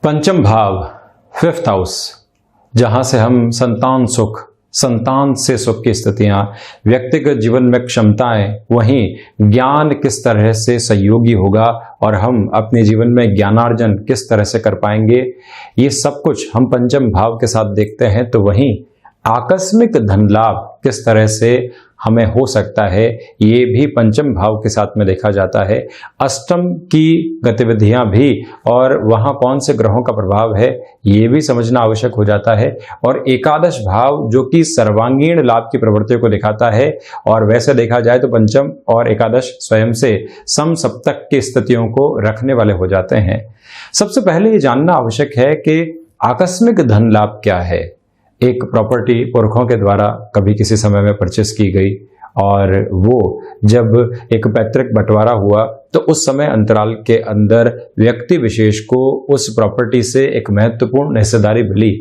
पंचम भाव, fifth house, जहां से हम संतान सुख, संतान से सुख की स्थितियां, व्यक्तिगत जीवन में क्षमताएं, वहीं ज्ञान किस तरह से सहयोगी होगा और हम अपने जीवन में ज्ञानार्जन किस तरह से कर पाएंगे, ये सब कुछ हम पंचम भाव के साथ देखते हैं। तो वहीं आकस्मिक धन लाभ किस तरह से हमें हो सकता है, ये भी पंचम भाव के साथ में देखा जाता है। अष्टम की गतिविधियां भी और वहां कौन से ग्रहों का प्रभाव है, ये भी समझना आवश्यक हो जाता है। और एकादश भाव जो कि सर्वांगीण लाभ की प्रवृत्तियों को दिखाता है, और वैसे देखा जाए तो पंचम और एकादश स्वयं से समसप्तक की स्थितियों को रखने वाले हो जाते हैं। सबसे पहले ये जानना आवश्यक है कि आकस्मिक धन लाभ क्या है। एक प्रॉपर्टी पुरखों के द्वारा कभी किसी समय में परचेस की गई और वो जब एक पैतृक बंटवारा हुआ तो उस समय अंतराल के अंदर व्यक्ति विशेष को उस प्रॉपर्टी से एक महत्वपूर्ण हिस्सेदारी मिली,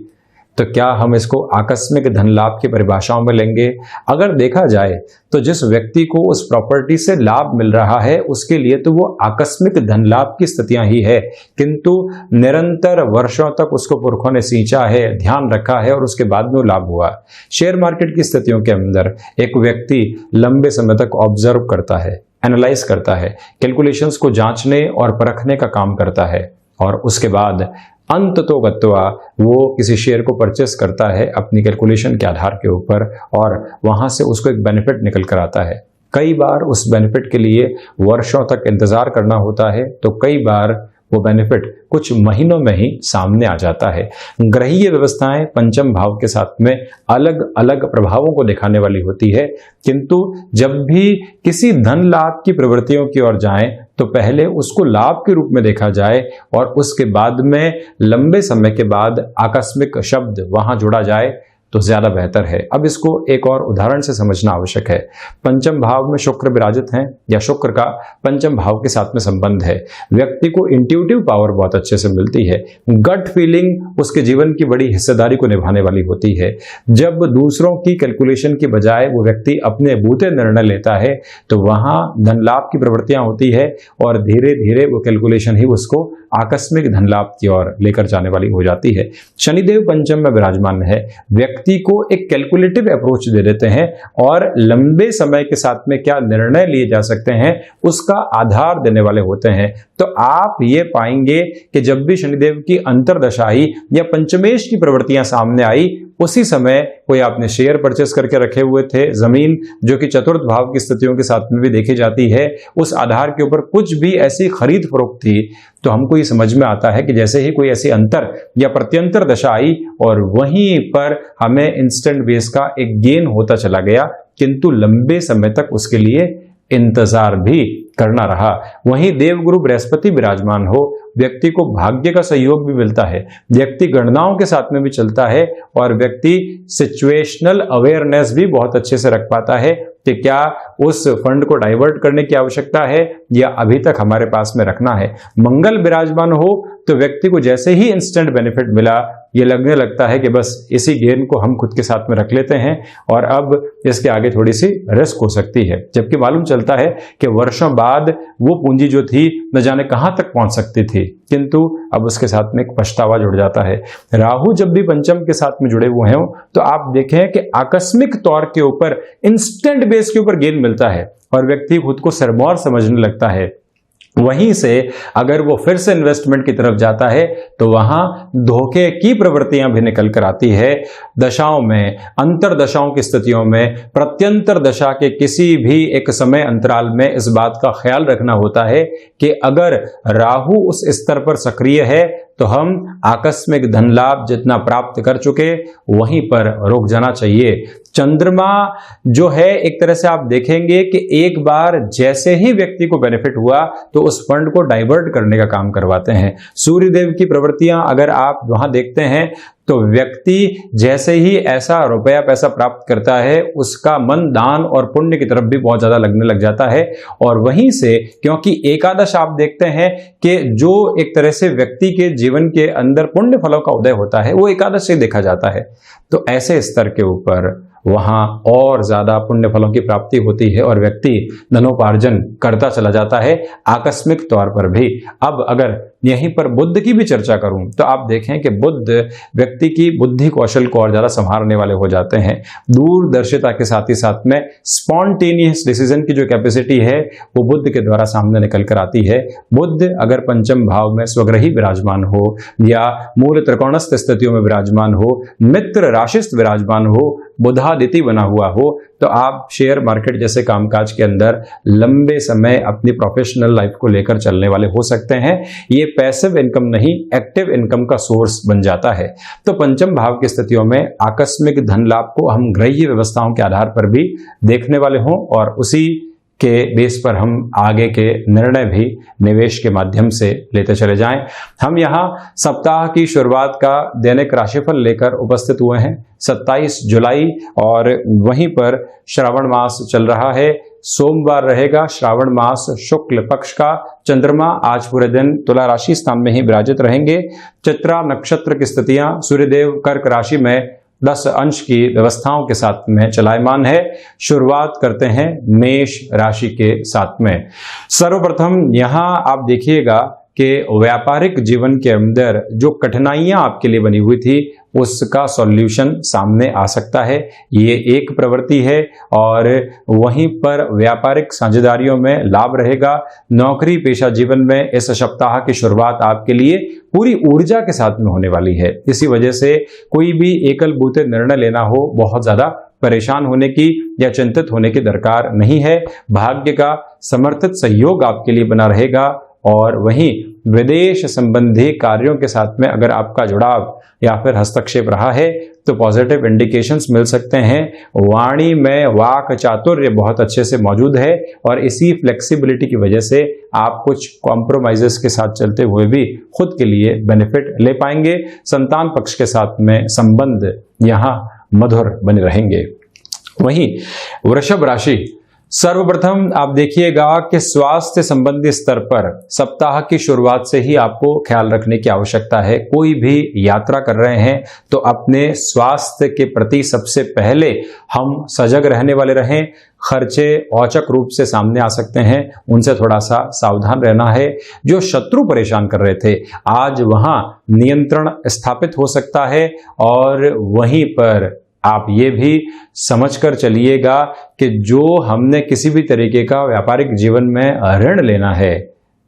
तो क्या हम इसको आकस्मिक धन लाभ की परिभाषाओं में लेंगे? अगर देखा जाए तो जिस व्यक्ति को उस प्रॉपर्टी से लाभ मिल रहा है उसके लिए तो वो आकस्मिक धन लाभ की स्थितियां ही है, किंतु निरंतर वर्षों तक उसको पुरखों ने सींचा है, ध्यान रखा है और उसके बाद में वो लाभ हुआ। शेयर मार्केट की स्थितियों के अंदर एक व्यक्ति लंबे समय तक ऑब्जर्व करता है, एनालाइज करता है, कैलकुलेशंस को जांचने और परखने का काम करता है, और उसके बाद अंत तो गत्वा वो किसी शेयर को परचेस करता है अपनी कैलकुलेशन के आधार के ऊपर, और वहां से उसको एक बेनिफिट निकल कर आता है। कई बार उस बेनिफिट के लिए वर्षों तक इंतजार करना होता है, तो कई बार वो बेनिफिट कुछ महीनों में ही सामने आ जाता है। ग्रहीय व्यवस्थाएं पंचम भाव के साथ में अलग अलग प्रभावों को दिखाने वाली होती है, किंतु जब भी किसी धन लाभ की प्रवृत्तियों की ओर जाएं तो पहले उसको लाभ के रूप में देखा जाए और उसके बाद में लंबे समय के बाद आकस्मिक शब्द वहां जोड़ा जाए तो ज्यादा बेहतर है। अब इसको एक और उदाहरण से समझना आवश्यक है। पंचम भाव में शुक्र विराजित हैं या शुक्र का पंचम भाव के साथ में संबंध है। व्यक्ति को इंट्यूटिव पावर बहुत अच्छे से मिलती है, गट फीलिंग उसके जीवन की बड़ी हिस्सेदारी को निभाने वाली होती है। जब दूसरों की कैलकुलेशन की बजाय वो व्यक्ति अपने बूते निर्णय लेता है तो वहां धन लाभ की प्रवृत्तियां होती है और धीरे धीरे वो कैलकुलेशन ही उसको आकस्मिक धन लाभ की ओर लेकर जाने वाली हो जाती है। शनिदेव पंचम में विराजमान है, व्यक्ति को एक कैलकुलेटिव अप्रोच दे देते हैं और लंबे समय के साथ में क्या निर्णय लिए जा सकते हैं उसका आधार देने वाले होते हैं। तो आप ये पाएंगे कि जब भी शनिदेव की अंतरदशा आई या पंचमेश की प्रवृत्तियां सामने आई, उसी समय कोई आपने शेयर परचेस करके रखे हुए थे, जमीन जो कि चतुर्थ भाव की स्थितियों के साथ में भी देखी जाती है, उस आधार के ऊपर कुछ भी ऐसी खरीद फरोख्त थी, तो हमको ये समझ में आता है कि जैसे ही कोई ऐसी अंतर या प्रत्यंतर दशा आई और वहीं पर हमें इंस्टेंट बेस का एक गेन होता चला गया, किंतु लंबे समय तक उसके लिए इंतजार भी करना रहा। वहीं देवगुरु बृहस्पति विराजमान हो, व्यक्ति को भाग्य का सहयोग भी मिलता है, व्यक्ति गणनाओं के साथ में भी चलता है और व्यक्ति सिचुएशनल अवेयरनेस भी बहुत अच्छे से रख पाता है कि क्या उस फंड को डाइवर्ट करने की आवश्यकता है या अभी तक हमारे पास में रखना है। मंगल विराजमान हो तो व्यक्ति को जैसे ही इंस्टेंट बेनिफिट मिला, ये लगने लगता है कि बस इसी गेन को हम खुद के साथ में रख लेते हैं और अब इसके आगे थोड़ी सी रिस्क हो सकती है, जबकि मालूम चलता है कि वर्षों बाद वो पूंजी जो थी न जाने कहां तक पहुंच सकती थी, किंतु अब उसके साथ में एक पछतावा जुड़ जाता है। राहु जब भी पंचम के साथ में जुड़े हुए हों तो आप देखें कि आकस्मिक तौर के ऊपर इंस्टेंट बेस के ऊपर गेन मिलता है और व्यक्ति खुद को सरमौर समझने लगता है। वहीं से अगर वो फिर से इन्वेस्टमेंट की तरफ जाता है तो वहां धोखे की प्रवृत्तियां भी निकल कर आती है। दशाओं में, अंतर दशाओं की स्थितियों में, प्रत्यंतर दशा के किसी भी एक समय अंतराल में इस बात का ख्याल रखना होता है कि अगर राहु उस स्तर पर सक्रिय है तो हम आकस्मिक धन लाभ जितना प्राप्त कर चुके वहीं पर रुक जाना चाहिए। चंद्रमा जो है एक तरह से आप देखेंगे कि एक बार जैसे ही व्यक्ति को बेनिफिट हुआ तो उस फंड को डाइवर्ट करने का काम करवाते हैं। सूर्यदेव की प्रवृत्तियां अगर आप वहां देखते हैं तो व्यक्ति जैसे ही ऐसा रुपया पैसा प्राप्त करता है उसका मन दान और पुण्य की तरफ भी बहुत ज्यादा लगने लग जाता है। और वहीं से क्योंकि एकादश आप देखते हैं कि जो एक तरह से व्यक्ति के जीवन के अंदर पुण्य फलों का उदय होता है वो एकादश से देखा जाता है, तो ऐसे स्तर के ऊपर वहां और ज्यादा पुण्य फलों की प्राप्ति होती है और व्यक्ति धनोपार्जन करता चला जाता है आकस्मिक तौर पर भी। अब अगर यहीं पर बुध की भी चर्चा करूं तो आप देखें कि बुध व्यक्ति की बुद्धि कौशल को और ज्यादा संभालने वाले हो जाते हैं। दूरदर्शिता के साथ ही साथ में स्पॉन्टेनियस डिसीजन की जो कैपेसिटी है वो बुध के द्वारा सामने निकल कर आती है। बुध अगर पंचम भाव में स्वग्रही विराजमान हो या मूल त्रिकोणस्थ स्थितियों में विराजमान हो, मित्र राशिस्थ विराजमान हो, बुधादिति बना हुआ हो, तो आप शेयर मार्केट जैसे कामकाज के अंदर लंबे समय अपनी प्रोफेशनल लाइफ को लेकर चलने वाले हो सकते हैं। ये पैसिव इनकम नहीं, एक्टिव इनकम का सोर्स बन जाता है। तो पंचम भाव की स्थितियों में आकस्मिक धन लाभ को हम ग्रह्य व्यवस्थाओं के आधार पर भी देखने वाले हों और उसी के बेस पर हम आगे के निर्णय भी निवेश के माध्यम से लेते चले जाएं। हम यहाँ सप्ताह की शुरुआत का दैनिक राशिफल लेकर उपस्थित हुए हैं 27 जुलाई और वहीं पर श्रावण मास चल रहा है। सोमवार रहेगा श्रावण मास शुक्ल पक्ष का। चंद्रमा आज पूरे दिन तुला राशि स्थान में ही विराजित रहेंगे। चित्रा नक्षत्र की स्थितियां सूर्यदेव कर्क राशि में 10 अंश की व्यवस्थाओं के साथ में चलायमान है। शुरुआत करते हैं मेष राशि के साथ में। सर्वप्रथम यहां आप देखिएगा कि व्यापारिक जीवन के अंदर जो कठिनाइयां आपके लिए बनी हुई थी उसका सॉल्यूशन सामने आ सकता है। ये एक प्रवृत्ति है और वहीं पर व्यापारिक साझेदारियों में लाभ रहेगा। नौकरी पेशा जीवन में इस सप्ताह की शुरुआत आपके लिए पूरी ऊर्जा के साथ में होने वाली है। इसी वजह से कोई भी एकल बूते निर्णय लेना हो, बहुत ज्यादा परेशान होने की या चिंतित होने की दरकार नहीं है। भाग्य का समर्थित सहयोग आपके लिए बना रहेगा और वहीं विदेश संबंधी कार्यों के साथ में अगर आपका जुड़ाव या फिर हस्तक्षेप रहा है तो पॉजिटिव इंडिकेशंस मिल सकते हैं। वाणी में वाक चातुर्य बहुत अच्छे से मौजूद है और इसी फ्लेक्सिबिलिटी की वजह से आप कुछ कॉम्प्रोमाइजेस के साथ चलते हुए भी खुद के लिए बेनिफिट ले पाएंगे। संतान पक्ष के साथ में संबंध यहाँ मधुर बने रहेंगे। वहीं वृषभ राशि, सर्वप्रथम आप देखिएगा कि स्वास्थ्य संबंधी स्तर पर सप्ताह की शुरुआत से ही आपको ख्याल रखने की आवश्यकता है। कोई भी यात्रा कर रहे हैं तो अपने स्वास्थ्य के प्रति सबसे पहले हम सजग रहने वाले रहें। खर्चे औचक रूप से सामने आ सकते हैं, उनसे थोड़ा सा सावधान रहना है। जो शत्रु परेशान कर रहे थे आज वहां नियंत्रण स्थापित हो सकता है और वहीं पर आप ये भी समझकर चलिएगा कि जो हमने किसी भी तरीके का व्यापारिक जीवन में ऋण लेना है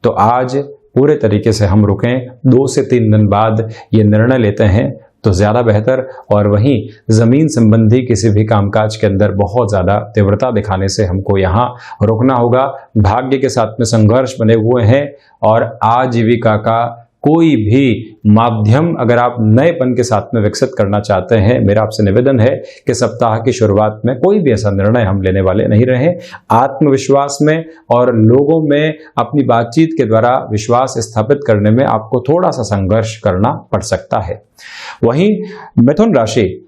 तो आज पूरे तरीके से हम रुकें। 2 से 3 दिन बाद ये निर्णय लेते हैं तो ज्यादा बेहतर। और वहीं जमीन संबंधी किसी भी कामकाज के अंदर बहुत ज्यादा तीव्रता दिखाने से हमको यहाँ रुकना होगा। भाग्य के साथ में संघर्ष बने हुए हैं और आजीविका का कोई भी माध्यम अगर आप नएपन के साथ में विकसित करना चाहते हैं, मेरा आपसे निवेदन है कि सप्ताह की शुरुआत में कोई भी ऐसा निर्णय हम लेने वाले नहीं रहे। आत्मविश्वास में और लोगों में अपनी बातचीत के द्वारा विश्वास स्थापित करने में आपको थोड़ा सा संघर्ष करना पड़ सकता है। वहीं मिथुन राशि,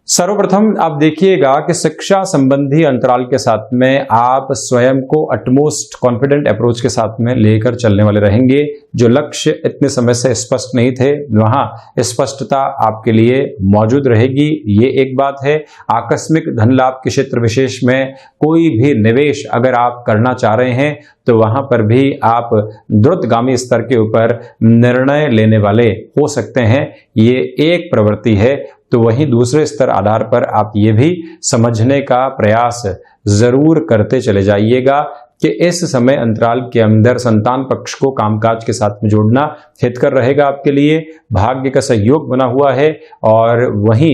सर्वप्रथम आप देखिएगा कि शिक्षा संबंधी अंतराल के साथ में आप स्वयं को अटमोस्ट कॉन्फिडेंट अप्रोच के साथ में लेकर चलने वाले रहेंगे। जो लक्ष्य इतने समय से स्पष्ट नहीं थे वहां स्पष्टता आपके लिए मौजूद रहेगी, ये एक बात है। आकस्मिक धन लाभ के क्षेत्र विशेष में कोई भी निवेश अगर आप करना चाह रहे हैं तो वहां पर भी आप द्रुतगामी स्तर के ऊपर निर्णय लेने वाले हो सकते हैं, ये एक प्रवृत्ति है। तो वहीं दूसरे स्तर आधार पर आप ये भी समझने का प्रयास जरूर करते चले जाइएगा कि इस समय अंतराल के अंदर संतान पक्ष को कामकाज के साथ में जोड़ना हितकर रहेगा आपके लिए। भाग्य का सहयोग बना हुआ है और वहीं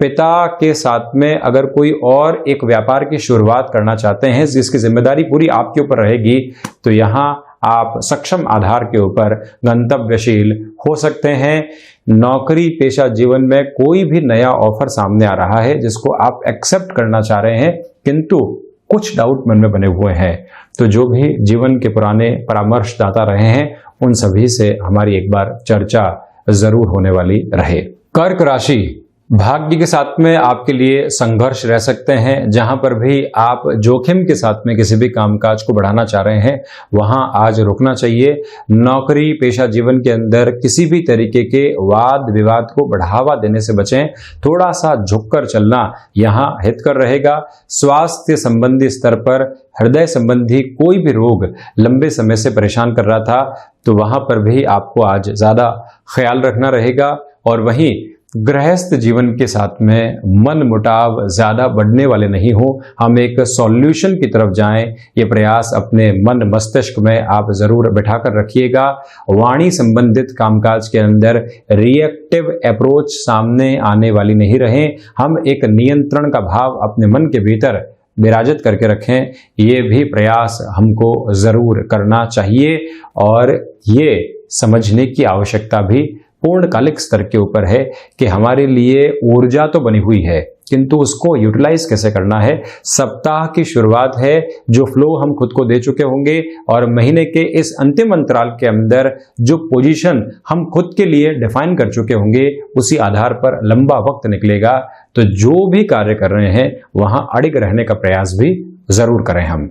पिता के साथ में अगर कोई और एक व्यापार की शुरुआत करना चाहते हैं जिसकी जिम्मेदारी पूरी आपके ऊपर रहेगी तो यहाँ आप सक्षम आधार के ऊपर गंतव्यशील हो सकते हैं। नौकरी पेशा जीवन में कोई भी नया ऑफर सामने आ रहा है जिसको आप एक्सेप्ट करना चाह रहे हैं किंतु कुछ डाउट मन में बने हुए हैं, तो जो भी जीवन के पुराने परामर्शदाता रहे हैं उन सभी से हमारी एक बार चर्चा जरूर होने वाली रहे। कर्क राशि, भाग्य के साथ में आपके लिए संघर्ष रह सकते हैं। जहां पर भी आप जोखिम के साथ में किसी भी कामकाज को बढ़ाना चाह रहे हैं, वहां आज रुकना चाहिए। नौकरी पेशा जीवन के अंदर किसी भी तरीके के वाद विवाद को बढ़ावा देने से बचें। थोड़ा सा झुककर चलना यहां हितकर रहेगा। स्वास्थ्य संबंधी स्तर पर हृदय संबंधी कोई भी रोग लंबे समय से परेशान कर रहा था, तो वहां पर भी आपको आज ज्यादा ख्याल रखना रहेगा। और वहीं गृहस्थ जीवन के साथ में मन मुटाव ज्यादा बढ़ने वाले नहीं हो, हम एक सॉल्यूशन की तरफ जाएं, ये प्रयास अपने मन मस्तिष्क में आप जरूर बैठाकर रखिएगा। वाणी संबंधित कामकाज के अंदर रिएक्टिव अप्रोच सामने आने वाली नहीं रहे। हम एक नियंत्रण का भाव अपने मन के भीतर विराजित करके रखें, ये भी प्रयास हमको जरूर करना चाहिए। और ये समझने की आवश्यकता भी पूर्णकालिक स्तर के ऊपर है कि हमारे लिए ऊर्जा तो बनी हुई है, किंतु उसको यूटिलाइज कैसे करना है। सप्ताह की शुरुआत है, जो फ्लो हम खुद को दे चुके होंगे, और महीने के इस अंतिम अंतराल के अंदर जो पोजीशन हम खुद के लिए डिफाइन कर चुके होंगे, उसी आधार पर लंबा वक्त निकलेगा। तो जो भी कार्य कर रहे हैं वहां अड़िग रहने का प्रयास भी जरूर करें हम।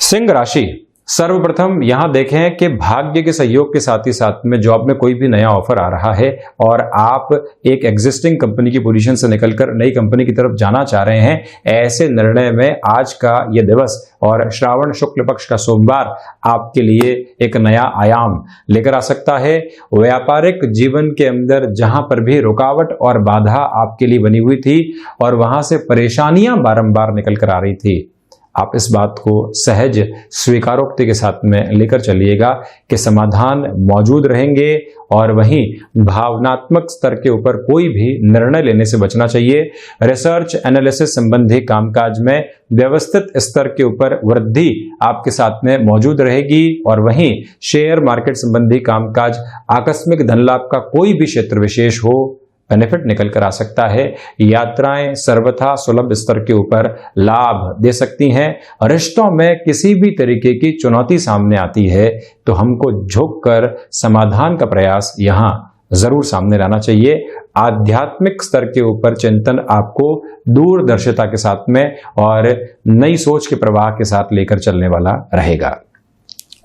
सिंह राशि, सर्वप्रथम यहां देखें कि भाग्य के सहयोग के साथ ही साथ में जॉब में कोई भी नया ऑफर आ रहा है और आप एक एग्जिस्टिंग कंपनी की पोजीशन से निकलकर नई कंपनी की तरफ जाना चाह रहे हैं, ऐसे निर्णय में आज का यह दिवस और श्रावण शुक्ल पक्ष का सोमवार आपके लिए एक नया आयाम लेकर आ सकता है। व्यापारिक जीवन के अंदर जहां पर भी रुकावट और बाधा आपके लिए बनी हुई थी और वहां से परेशानियां बारंबार निकल कर आ रही थी, आप इस बात को सहज स्वीकारोक्ति के साथ में लेकर चलिएगा कि समाधान मौजूद रहेंगे। और वहीं भावनात्मक स्तर के ऊपर कोई भी निर्णय लेने से बचना चाहिए। रिसर्च एनालिसिस संबंधी कामकाज में व्यवस्थित स्तर के ऊपर वृद्धि आपके साथ में मौजूद रहेगी। और वहीं शेयर मार्केट संबंधी कामकाज, आकस्मिक धन लाभ का कोई भी क्षेत्र विशेष हो, बेनिफिट निकल कर आ सकता है। यात्राएं सर्वथा सुलभ स्तर के ऊपर लाभ दे सकती हैं। रिश्तों में किसी भी तरीके की चुनौती सामने आती है तो हमको झुककर समाधान का प्रयास यहां जरूर सामने लाना चाहिए। आध्यात्मिक स्तर के ऊपर चिंतन आपको दूरदर्शिता के साथ में और नई सोच के प्रवाह के साथ लेकर चलने वाला रहेगा।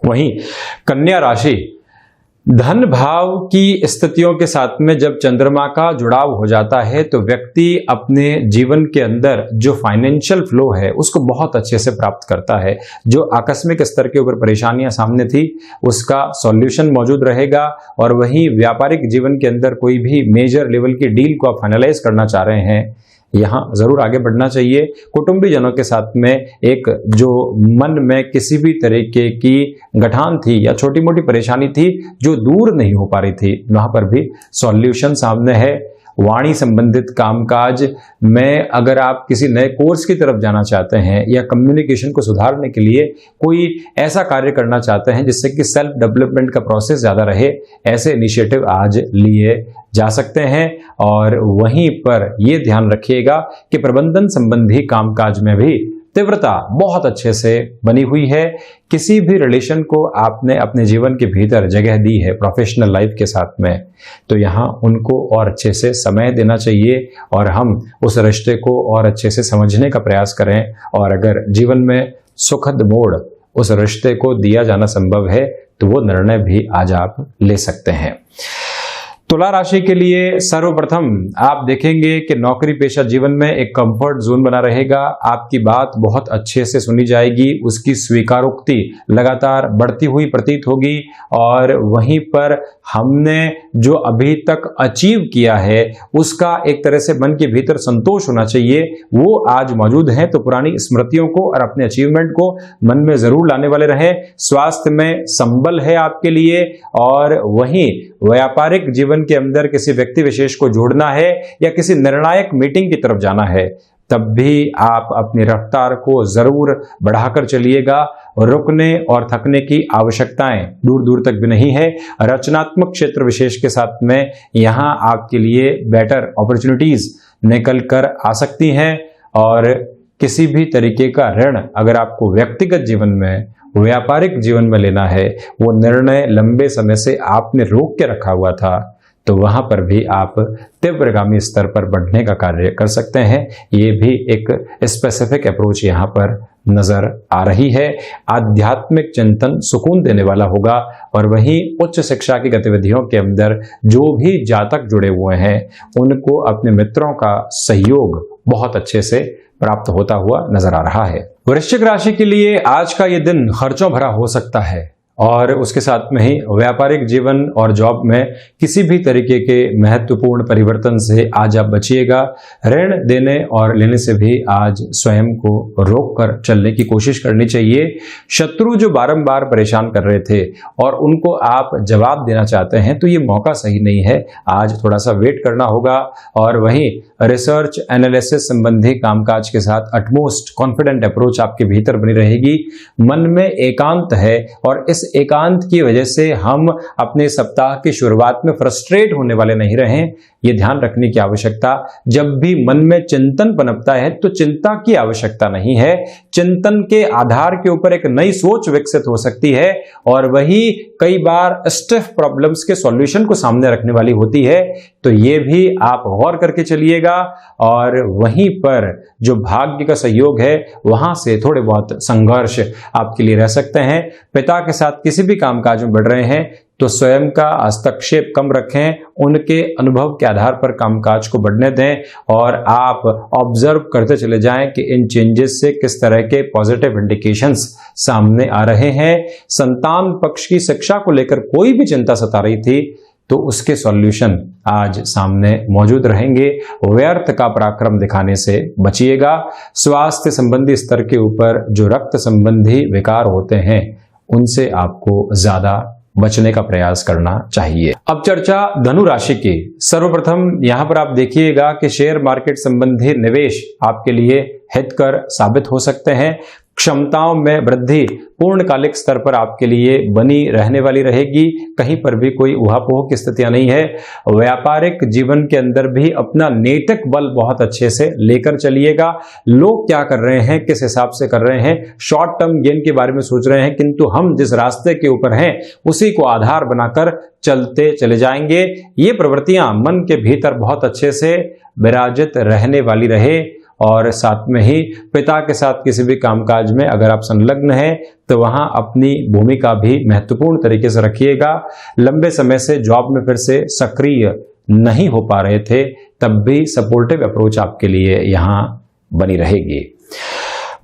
वहीं कन्या राशि, धन भाव की स्थितियों के साथ में जब चंद्रमा का जुड़ाव हो जाता है तो व्यक्ति अपने जीवन के अंदर जो फाइनेंशियल फ्लो है उसको बहुत अच्छे से प्राप्त करता है। जो आकस्मिक स्तर के ऊपर परेशानियां सामने थी उसका सॉल्यूशन मौजूद रहेगा। और वहीं व्यापारिक जीवन के अंदर कोई भी मेजर लेवल की डील को आप फाइनलाइज करना चाह रहे हैं, यहाँ जरूर आगे बढ़ना चाहिए। कुटुंबी जनों के साथ में एक जो मन में किसी भी तरीके की गठान थी या छोटी मोटी परेशानी थी जो दूर नहीं हो पा रही थी, वहां पर भी सॉल्यूशन सामने है। वाणी संबंधित कामकाज में अगर आप किसी नए कोर्स की तरफ जाना चाहते हैं या कम्युनिकेशन को सुधारने के लिए कोई ऐसा कार्य करना चाहते हैं जिससे कि सेल्फ डेवलपमेंट का प्रोसेस ज्यादा रहे, ऐसे इनिशिएटिव आज लिए जा सकते हैं। और वहीं पर यह ध्यान रखिएगा कि प्रबंधन संबंधी कामकाज में भी तीव्रता बहुत अच्छे से बनी हुई है। किसी भी रिलेशन को आपने अपने जीवन के भीतर जगह दी है प्रोफेशनल लाइफ के साथ में, तो यहाँ उनको और अच्छे से समय देना चाहिए और हम उस रिश्ते को और अच्छे से समझने का प्रयास करें। और अगर जीवन में सुखद मोड़ उस रिश्ते को दिया जाना संभव है तो वो निर्णय भी आज आप ले सकते हैं। तुला राशि के लिए सर्वप्रथम आप देखेंगे कि नौकरी पेशा जीवन में एक कंफर्ट जोन बना रहेगा। आपकी बात बहुत अच्छे से सुनी जाएगी, उसकी स्वीकारोक्ति लगातार बढ़ती हुई प्रतीत होगी। और वहीं पर हमने जो अभी तक अचीव किया है उसका एक तरह से मन के भीतर संतोष होना चाहिए, वो आज मौजूद है। तो पुरानी स्मृतियों को और अपने अचीवमेंट को मन में जरूर लाने वाले रहें। स्वास्थ्य में संबल है आपके लिए। और वहीं व्यापारिक जीवन के अंदर किसी व्यक्ति विशेष को जोड़ना है या किसी निर्णायक मीटिंग की तरफ जाना है, तब भी आप अपनी रफ्तार को जरूर बढ़ाकर चलिएगा। रुकने और थकने की आवश्यकताएं दूर दूर तक भी नहीं है। रचनात्मक क्षेत्र विशेष के साथ में यहां आपके लिए बेटर अपॉर्चुनिटीज निकल कर आ सकती हैं। और किसी भी तरीके का ऋण अगर आपको व्यक्तिगत जीवन में व्यापारिक जीवन में लेना है, वो निर्णय लंबे समय से आपने रोक के रखा हुआ था, तो वहां पर भी आप तीव्रगामी स्तर पर बढ़ने का कार्य कर सकते हैं। ये भी एक स्पेसिफिक अप्रोच यहाँ पर नजर आ रही है। आध्यात्मिक चिंतन सुकून देने वाला होगा और वहीं उच्च शिक्षा की गतिविधियों के अंदर जो भी जातक जुड़े हुए हैं उनको अपने मित्रों का सहयोग बहुत अच्छे से प्राप्त होता हुआ नजर आ रहा है। वृश्चिक राशि के लिए आज का ये दिन खर्चों भरा हो सकता है और उसके साथ में ही व्यापारिक जीवन और जॉब में किसी भी तरीके के महत्वपूर्ण परिवर्तन से आज आप बचिएगा। ऋण देने और लेने से भी आज स्वयं को रोक कर चलने की कोशिश करनी चाहिए। शत्रु जो बारंबार परेशान कर रहे थे और उनको आप जवाब देना चाहते हैं तो ये मौका सही नहीं है, आज थोड़ा सा वेट करना होगा। और वहीं रिसर्च एनालिसिस संबंधी कामकाज के साथ अटमोस्ट कॉन्फिडेंट अप्रोच आपके भीतर बनी रहेगी। मन में एकांत है और इस एकांत की वजह से हम अपने सप्ताह की शुरुआत में फ्रस्ट्रेट होने वाले नहीं रहें, ये ध्यान रखने की आवश्यकता। जब भी मन में चिंतन पनपता है तो चिंता की आवश्यकता नहीं है, चिंतन के आधार के ऊपर एक नई सोच विकसित हो सकती है और वही कई बार स्टिफ प्रॉब्लम्स के सॉल्यूशन को सामने रखने वाली होती है। तो ये भी आप गौर करके चलिएगा और वहीं पर जो भाग्य का सहयोग है वहां से थोड़े बहुत संघर्ष आपके लिए रह सकते हैं। पिता के साथ किसी भी कामकाज में बढ़ रहे हैं तो स्वयं का हस्तक्षेप कम रखें, उनके अनुभव के आधार पर कामकाज को बढ़ने दें और आप ऑब्जर्व करते चले जाएं कि इन चेंजेस से किस तरह के पॉजिटिव इंडिकेशंस सामने आ रहे हैं। संतान पक्ष की शिक्षा को लेकर कोई भी चिंता सता रही थी तो उसके सॉल्यूशन आज सामने मौजूद रहेंगे। व्यर्थ का पराक्रम दिखाने से बचिएगा। स्वास्थ्य संबंधी स्तर के ऊपर जो रक्त संबंधी विकार होते हैं उनसे आपको ज्यादा बचने का प्रयास करना चाहिए। अब चर्चा धनु राशि की। सर्वप्रथम यहां पर आप देखिएगा कि शेयर मार्केट संबंधी निवेश आपके लिए हितकर साबित हो सकते हैं। क्षमताओं में वृद्धि पूर्णकालिक स्तर पर आपके लिए बनी रहने वाली रहेगी, कहीं पर भी कोई उहापोह की स्थितियां नहीं है। व्यापारिक जीवन के अंदर भी अपना नैतिक बल बहुत अच्छे से लेकर चलिएगा। लोग क्या कर रहे हैं, किस हिसाब से कर रहे हैं, शॉर्ट टर्म गेन के बारे में सोच रहे हैं, किंतु हम जिस रास्ते के ऊपर हैं उसी को आधार बनाकर चलते चले जाएंगे। ये प्रवृत्तियां मन के भीतर बहुत अच्छे से विराजित रहने वाली रहे और साथ में ही पिता के साथ किसी भी कामकाज में अगर आप संलग्न हैं तो वहां अपनी भूमिका भी महत्वपूर्ण तरीके से रखिएगा। लंबे समय से जॉब में फिर से सक्रिय नहीं हो पा रहे थे तब भी सपोर्टिव अप्रोच आपके लिए यहां बनी रहेगी।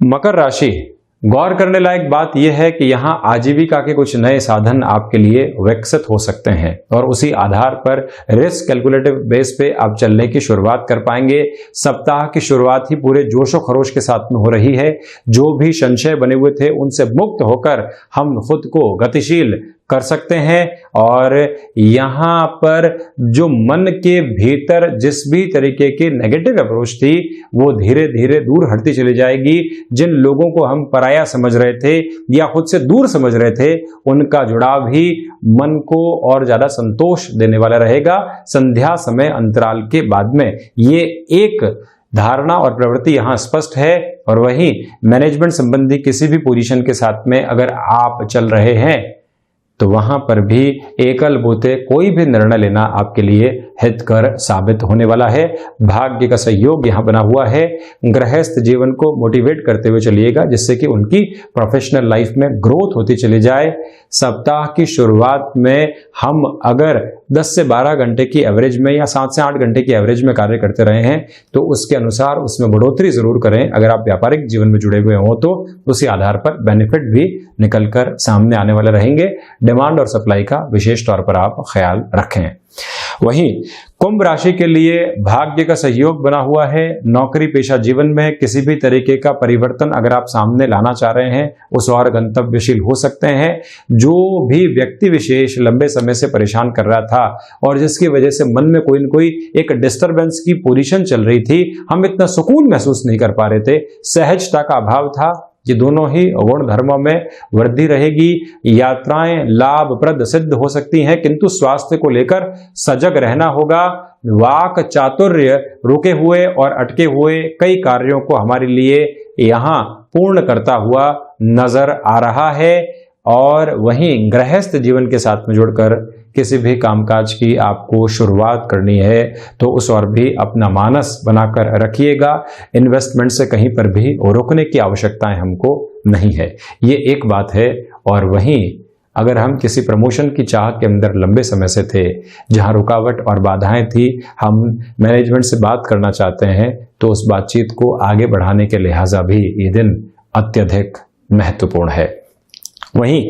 मकर राशि, गौर करने लायक बात यह है कि यहां आजीविका के कुछ नए साधन आपके लिए विकसित हो सकते हैं और उसी आधार पर रिस्क कैलकुलेटिव बेस पे आप चलने की शुरुआत कर पाएंगे। सप्ताह की शुरुआत ही पूरे जोशो खरोश के साथ में हो रही है। जो भी संशय बने हुए थे उनसे मुक्त होकर हम खुद को गतिशील कर सकते हैं और यहाँ पर जो मन के भीतर जिस भी तरीके की नेगेटिव अप्रोच थी वो धीरे धीरे दूर हटती चली जाएगी। जिन लोगों को हम पराया समझ रहे थे या खुद से दूर समझ रहे थे उनका जुड़ाव ही मन को और ज्यादा संतोष देने वाला रहेगा। संध्या समय अंतराल के बाद में ये एक धारणा और प्रवृत्ति यहां स्पष्ट है। और वहीं मैनेजमेंट संबंधी किसी भी पोजीशन के साथ में अगर आप चल रहे हैं तो वहां पर भी एकल बूते कोई भी निर्णय लेना आपके लिए हितकर साबित होने वाला है। भाग्य का सहयोग यहां बना हुआ है। गृहस्थ जीवन को मोटिवेट करते हुए चलिएगा जिससे कि उनकी प्रोफेशनल लाइफ में ग्रोथ होती चली जाए। सप्ताह की शुरुआत में हम अगर 10 से 12 घंटे की एवरेज में या 7 से 8 घंटे की एवरेज में कार्य करते रहे हैं तो उसके अनुसार उसमें बढ़ोतरी जरूर करें। अगर आप व्यापारिक जीवन में जुड़े हुए हो तो उसी आधार पर बेनिफिट भी निकलकर सामने आने वाले रहेंगे। डिमांड और सप्लाई का विशेष तौर पर आप ख्याल रखें। वहीं कुंभ राशि के लिए भाग्य का सहयोग बना हुआ है। नौकरी पेशा जीवन में किसी भी तरीके का परिवर्तन अगर आप सामने लाना चाह रहे हैं उस और गंतव्यशील हो सकते हैं। जो भी व्यक्ति विशेष लंबे समय से परेशान कर रहा था और जिसकी वजह से मन में कोई न कोई एक डिस्टरबेंस की पोजीशन चल रही थी, हम इतना सुकून महसूस नहीं कर पा रहे थे, सहजता का अभाव था, ये दोनों ही गुण धर्मों में वृद्धि रहेगी। यात्राएं लाभप्रद सिद्ध हो सकती हैं किंतु स्वास्थ्य को लेकर सजग रहना होगा। वाक चातुर्य रुके हुए और अटके हुए कई कार्यों को हमारे लिए यहाँ पूर्ण करता हुआ नजर आ रहा है। और वहीं गृहस्थ जीवन के साथ में जुड़कर किसी भी कामकाज की आपको शुरुआत करनी है तो उस और भी अपना मानस बनाकर रखिएगा। इन्वेस्टमेंट से कहीं पर भी रोकने की आवश्यकताएं हमको नहीं है, ये एक बात है। और वहीं अगर हम किसी प्रमोशन की चाह के अंदर लंबे समय से थे, जहां रुकावट और बाधाएं थी, हम मैनेजमेंट से बात करना चाहते हैं, तो उस बातचीत को आगे बढ़ाने के लिहाजा भी ये दिन अत्यधिक महत्वपूर्ण है। वहीं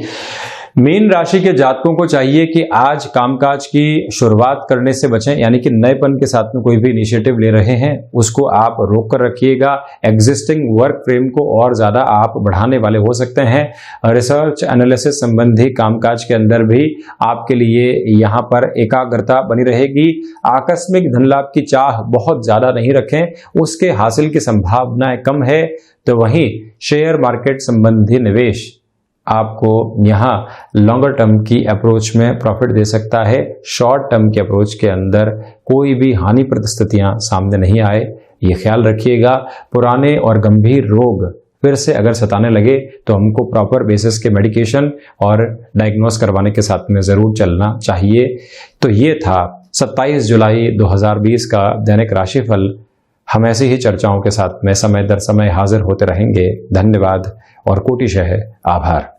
मीन राशि के जातकों को चाहिए कि आज कामकाज की शुरुआत करने से बचें, यानी कि नएपन के साथ में कोई भी इनिशिएटिव ले रहे हैं उसको आप रोक कर रखिएगा। एग्जिस्टिंग वर्क फ्रेम को और ज्यादा आप बढ़ाने वाले हो सकते हैं। रिसर्च एनालिसिस संबंधी कामकाज के अंदर भी आपके लिए यहाँ पर एकाग्रता बनी रहेगी। आकस्मिक धन लाभ की चाह बहुत ज्यादा नहीं रखें, उसके हासिल की संभावनाएं कम है। तो वहीं शेयर मार्केट संबंधी निवेश आपको यहाँ लॉन्गर टर्म की अप्रोच में प्रॉफिट दे सकता है। शॉर्ट टर्म की अप्रोच के अंदर कोई भी हानिप्रद स्थितियां सामने नहीं आए, ये ख्याल रखिएगा। पुराने और गंभीर रोग फिर से अगर सताने लगे तो हमको प्रॉपर बेसिस के मेडिकेशन और डायग्नोस करवाने के साथ में ज़रूर चलना चाहिए। तो ये था 27 जुलाई 2020 का दैनिक राशिफल। हम ऐसी ही चर्चाओं के साथ में समय दर समय हाजिर होते रहेंगे। धन्यवाद और कोटिशः आभार।